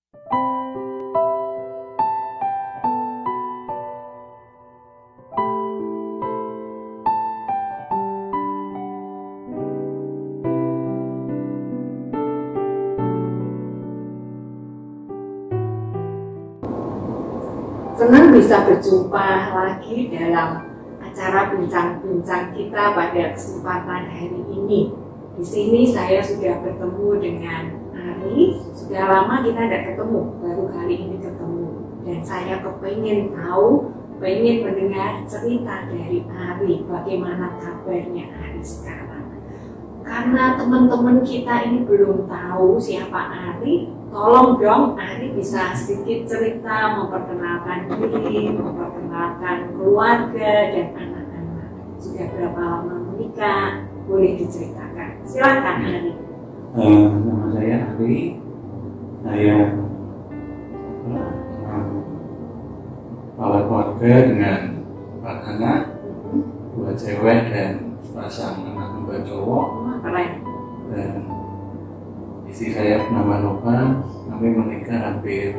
Senang bisa berjumpa lagi dalam acara bincang-bincang kita pada kesempatan hari ini. Di sini saya sudah bertemu dengan Ari. Sudah lama kita tidak ketemu, baru kali ini ketemu. Dan saya kepengen tahu, pengen mendengar cerita dari Ari. Bagaimana kabarnya Ari sekarang? Karena teman-teman kita ini belum tahu siapa Ari, tolong dong Ari bisa sedikit cerita, memperkenalkan diri, memperkenalkan keluarga dan anak-anak. Sudah berapa lama menikah? Boleh diceritakan. Silakan Ari. Nama saya Ari. Saya kepala keluarga dengan 4 anak, 2 cewek dan sepasang anak kembar cowok. Keren. Dan istri saya bernama Nova. Kami menikah hampir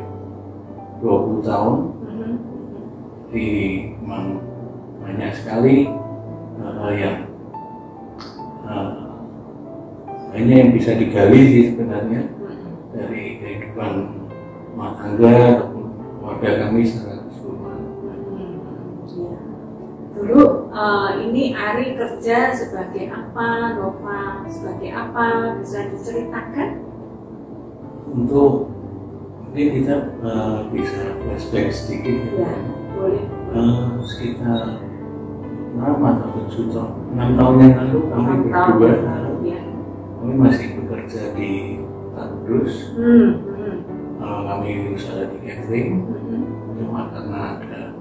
20 tahun. Jadi memang banyak sekali hal-hal yang banyak yang bisa digali sih sebenarnya dari kehidupan rumah tangga ataupun keluarga kami secara keseluruhan. Dulu ini Ari kerja sebagai apa, Nova sebagai apa, bisa diceritakan? Untuk mungkin kita bisa flashback sedikit Ya, boleh. Sekitar 6 atau 7 tahun, 6 tahun yang lalu kami berdua kami masih bekerja di Kudus. Kami usaha di catering. Cuma karena ada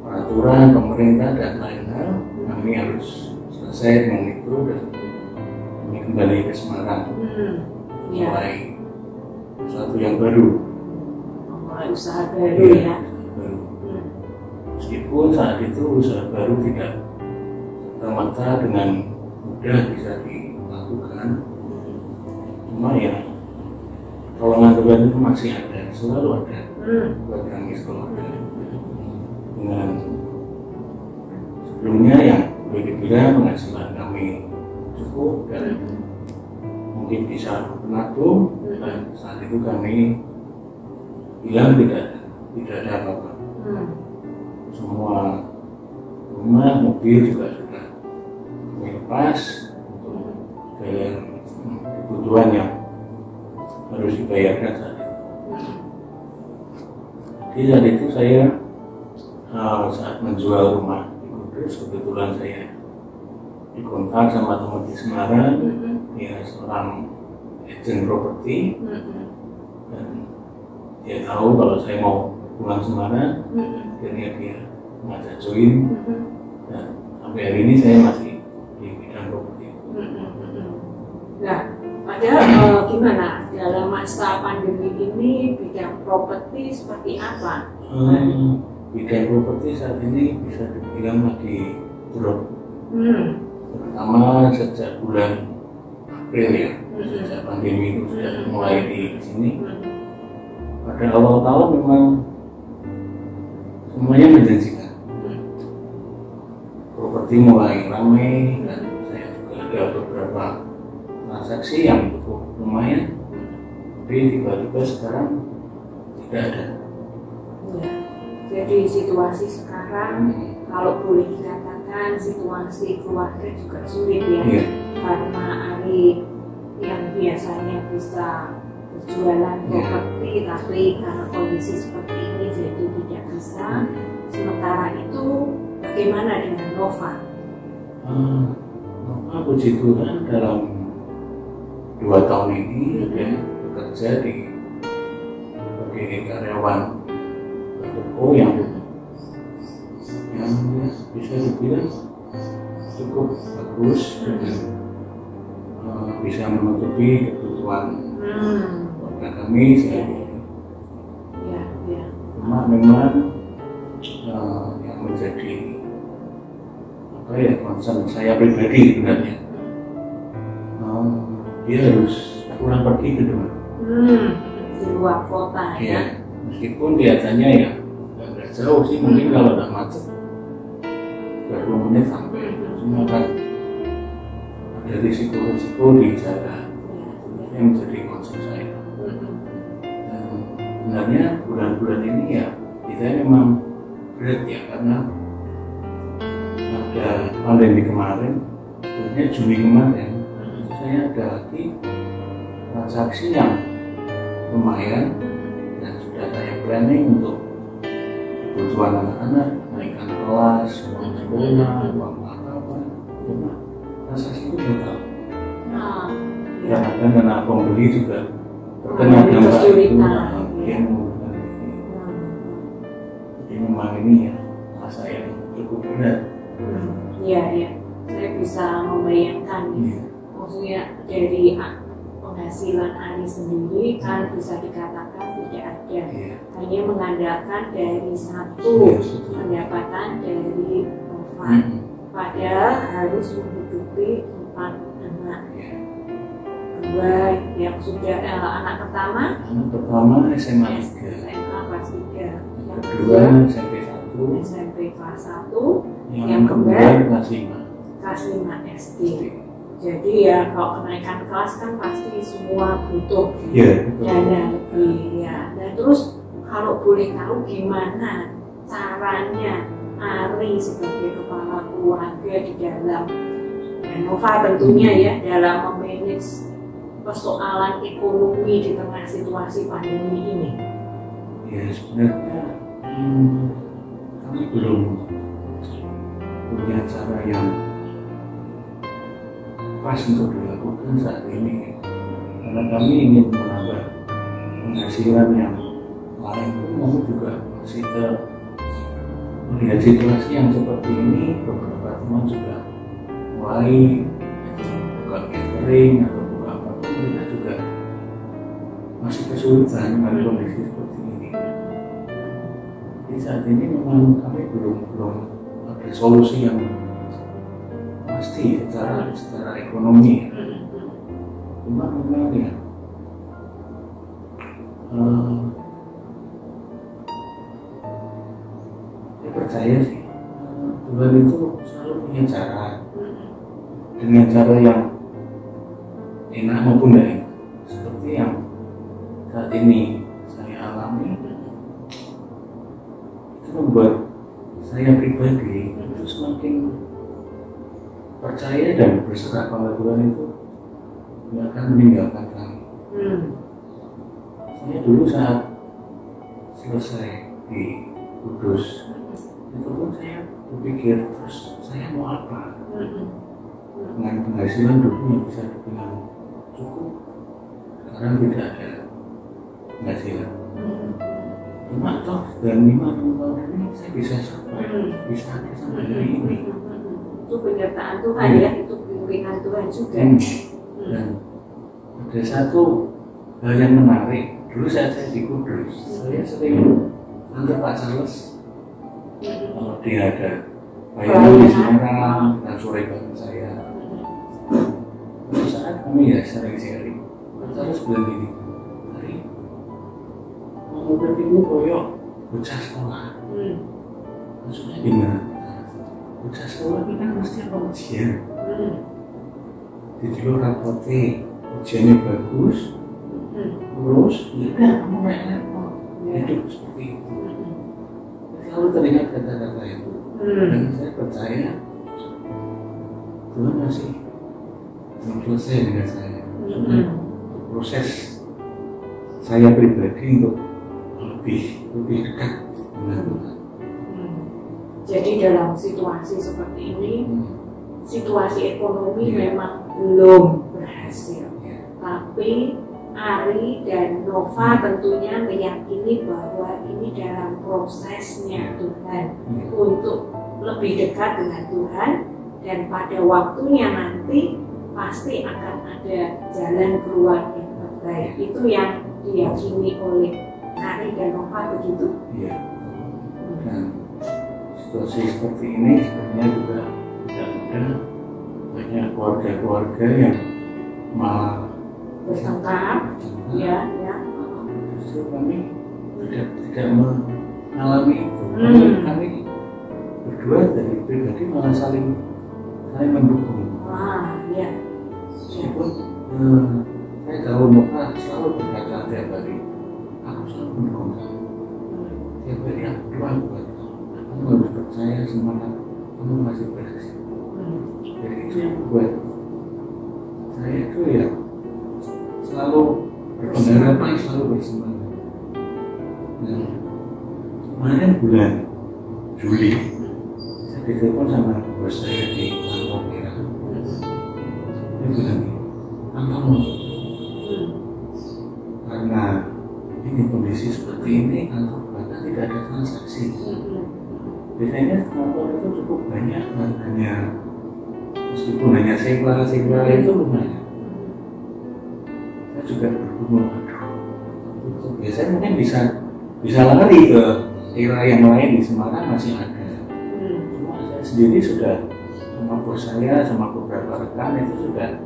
peraturan pemerintah dan lain-lain, kami harus selesai dengan itu dan kami kembali ke Semarang. Mulai sesuatu yang baru. Mulai usaha baru ya. Baru. Meskipun saat itu usaha baru tidak serta-merta dengan mudah bisa dilakukan, cuma ya pertolongan Tuhan itu masih ada, selalu ada buat kami keluarga. Dengan sebelumnya yang boleh dibilang penghasilan kami cukup dan mungkin bisa menabung, dan saat itu kami bilang tidak ada apa-apa. Semua rumah, mobil juga sudah kami lepas untuk bayar kebutuhan yang harus dibayarkan saat itu. Jadi saat itu saya saat menjual rumah di Kudus, kebetulan saya dikontak sama teman di Semarang, dia seorang agen properti, dan dia tahu kalau saya mau pulang Semarang, akhirnya dia mengajak join, dan sampai hari ini saya masih di bidang properti. Nah, padahal gimana dalam masa pandemi ini bidang properti seperti apa? Bidang properti saat ini bisa dibilang lagi drop, terutama sejak bulan April ya, sejak pandemi itu sudah mulai di sini. Pada awal tahun memang semuanya menjanjikan, properti mulai ramai dan saya juga ada beberapa transaksi yang cukup lumayan, tapi tiba-tiba sekarang tidak ada. Ya. Jadi situasi sekarang kalau boleh dikatakan situasi keluarga juga sulit ya, karena Ari yang biasanya bisa berjualan properti tapi karena kondisi seperti ini jadi tidak bisa. Sementara itu bagaimana dengan Nova? Nova puji Tuhan dalam 2 tahun ini dia bekerja sebagai karyawan toko yang ya, bisa dibilang cukup bagus dan bisa menutupi kebutuhan keluarga kami sehari-hari. Cuma memang yang menjadi concern saya pribadi sebenarnya, dia harus pulang pergi ke rumah. di luar kota ya. Ya, meskipun kelihatannya ya nggak jauh sih, mungkin kalau nggak macet 20 menit sampai. Cuma kan ada risiko-risiko di jalan yang menjadi concern saya. Dan sebenarnya bulan-bulan ini ya kita memang berat ya, karena ada pandemi kemarin, sebenarnya Juni kemarin saya ada lagi transaksi yang lumayan dan sudah saya planning untuk kebutuhan anak-anak, naikkan kelas, uang sekolah, uang apa, cuma transaksi itu total. Kadang karena pembeli juga terkena dampak itu, yang menggunakan ini. Jadi memang ini ya masa yang cukup berat. Iya, iya. Saya bisa membayangkan. Maksudnya dari penghasilan Ari sendiri kan bisa dikatakan tidak ada, hanya mengandalkan dari satu pendapatan dari Nova, padahal harus menghidupi 4 anak. Dua yang sudah anak pertama SMA kelas 3, yang kedua SMP kelas 1, yang kembar kelas 5 SD. Jadi ya kalau kenaikan kelas kan pasti semua butuh dana lebih ya. Dan terus kalau boleh tahu gimana caranya Ari sebagai kepala keluarga di dalam Nova tentunya ya dalam memanage persoalan ekonomi di tengah situasi pandemi ini. Ya sebenarnya kami belum punya cara yang pas untuk dilakukan saat ini, karena kami ingin menambah penghasilan yang lain pun kami juga masih melihat situasi yang seperti ini. Beberapa teman juga mulai buka catering atau buka apapun, mereka juga masih kesulitan dengan kondisi seperti ini. Di saat ini memang kami belum ada solusi yang pasti secara ekonomi. Cuma memang ya saya percaya sih Tuhan itu selalu punya cara, dengan cara yang enak maupun tidak enak, seperti yang saat ini saya alami. Itu membuat saya pribadi itu semakin percaya dan berserah bahwa Tuhan itu tidak akan meninggalkan kami. Saya dulu saat selesai di Kudus, itu pun saya berpikir, terus saya mau apa? Dengan penghasilan dulu yang bisa dibilang cukup, sekarang tidak ada penghasilan. Cuma toh dalam 5-6 tahun ini saya bisa bisa sampai hari ini. Itu penyertaan Tuhan ya, itu pimpinan Tuhan juga. Dan ada satu hal yang menarik, dulu saat saya di Kudus, saya sering antar Pak Charles kalau dia ada bayangan di Semarang dan sore bareng saya. Suatu saat kami ya sering sharing, Pak Charles bilang gini, Ari, mau bertemu koyok bocah sekolah. Maksudnya gimana? Bocah sekolah ini kan mesti apa ujian. Jadi lo rapote ujiannya bagus, terus ya udah kamu naik level, hidup seperti itu. Selalu teringat kata-kata itu, dan saya percaya Tuhan masih belum selesai dengan saya. Proses saya pribadi untuk lebih dekat dengan Tuhan. Jadi dalam situasi seperti ini, situasi ekonomi memang belum berhasil, tapi Ari dan Nova tentunya meyakini bahwa ini dalam prosesnya Tuhan untuk lebih dekat dengan Tuhan, dan pada waktunya nanti pasti akan ada jalan keluar yang terbaik. Itu yang diyakini oleh Ari dan Nova, begitu? Iya. Dan situasi seperti ini sebenarnya juga tidak mudah. Banyak keluarga-keluarga yang malah bertengkar, ya. justru kami tidak mengalami itu. Kami berdua dari pribadi malah saling mendukung. Iya. Meskipun saya tahu Nova selalu berkata tiap hari, aku selalu mendukung kamu. Tiap hari aku doa buat kamu harus percaya, semangat, kamu masih berhasil. Jadi itu yang membuat saya itu ya selalu berpengharapan, selalu bersemangat. Nah, kemarin bulan Juli saya ditelepon sama bos saya di kantor merah. Dia bilang, kamu karena ini kondisi seperti ini kantor bahkan tidak ada transaksi. Biasanya kantor itu cukup banyak, hanya meskipun hanya sewa itu lumayan. Saya juga bergumul, aduh, biasanya mungkin bisa lari ke daerah yang lain di Semarang masih ada. Cuma saya sendiri sudah sama bos saya, sama beberapa rekan itu sudah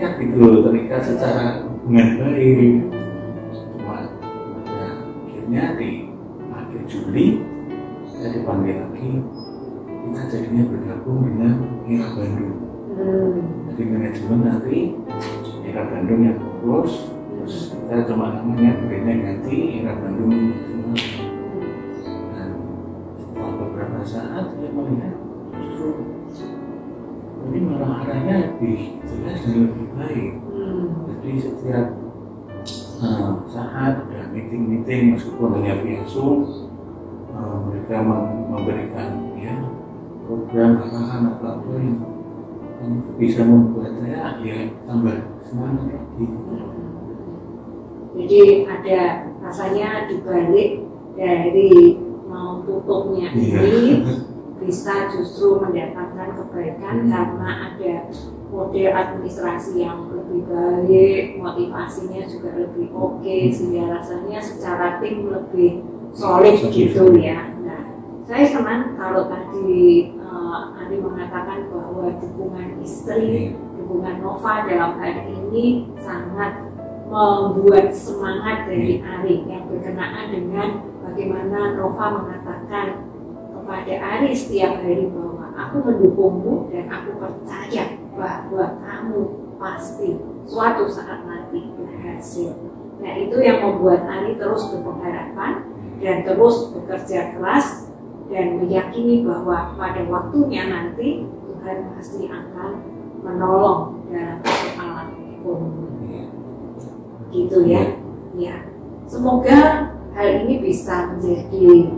terikat secara hubungan baik. Cuma akhirnya di akhir Juli saya dipanggil lagi, kita jadinya bergabung dengan Era Bandung. Jadi manajemen nanti Era Bandung yang urus, terus kita cuma namanya brandnya ganti Era Bandung. Dan setelah beberapa saat saya melihat justru ini malah arahnya lebih jelas dan lebih baik. Jadi setiap saat ada meeting meskipun hanya via Zoom, mereka memberikan ya program arahan apa yang bisa membuat saya ya tambah semangat lagi. Jadi ada rasanya dibalik dari mau tutupnya ini bisa justru mendatangkan kebaikan karena ada model administrasi yang lebih baik, motivasinya juga lebih oke, sehingga rasanya secara tim lebih solid gitu ya. Nah, saya senang kalau tadi Ari mengatakan bahwa dukungan istri, dukungan Nova dalam hal ini sangat membuat semangat dari Ari yang berkenaan dengan bagaimana Nova mengatakan kepada Ari setiap hari bahwa aku mendukungmu dan aku percaya bahwa kamu pasti suatu saat nanti berhasil. Nah, itu yang membuat Ari terus berpengharapan dan terus bekerja keras dan meyakini bahwa pada waktunya nanti Tuhan pasti akan menolong dalam persoalan ekonomi. Gitu ya. Ya. Semoga hal ini bisa menjadi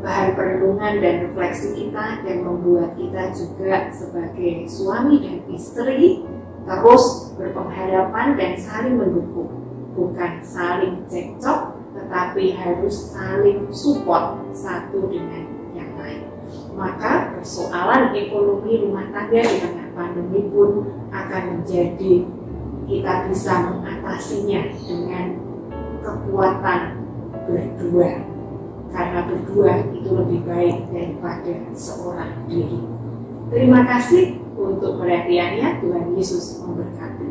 bahan perenungan dan refleksi kita dan membuat kita juga sebagai suami dan istri terus berpengharapan dan saling mendukung, bukan saling cekcok, tetapi harus saling support satu dengan yang lain. Maka persoalan ekonomi rumah tangga di tengah pandemi pun akan menjadi kita bisa mengatasinya dengan kekuatan berdua. Karena berdua itu lebih baik daripada seorang diri. Terima kasih untuk perhatiannya. Tuhan Yesus memberkati.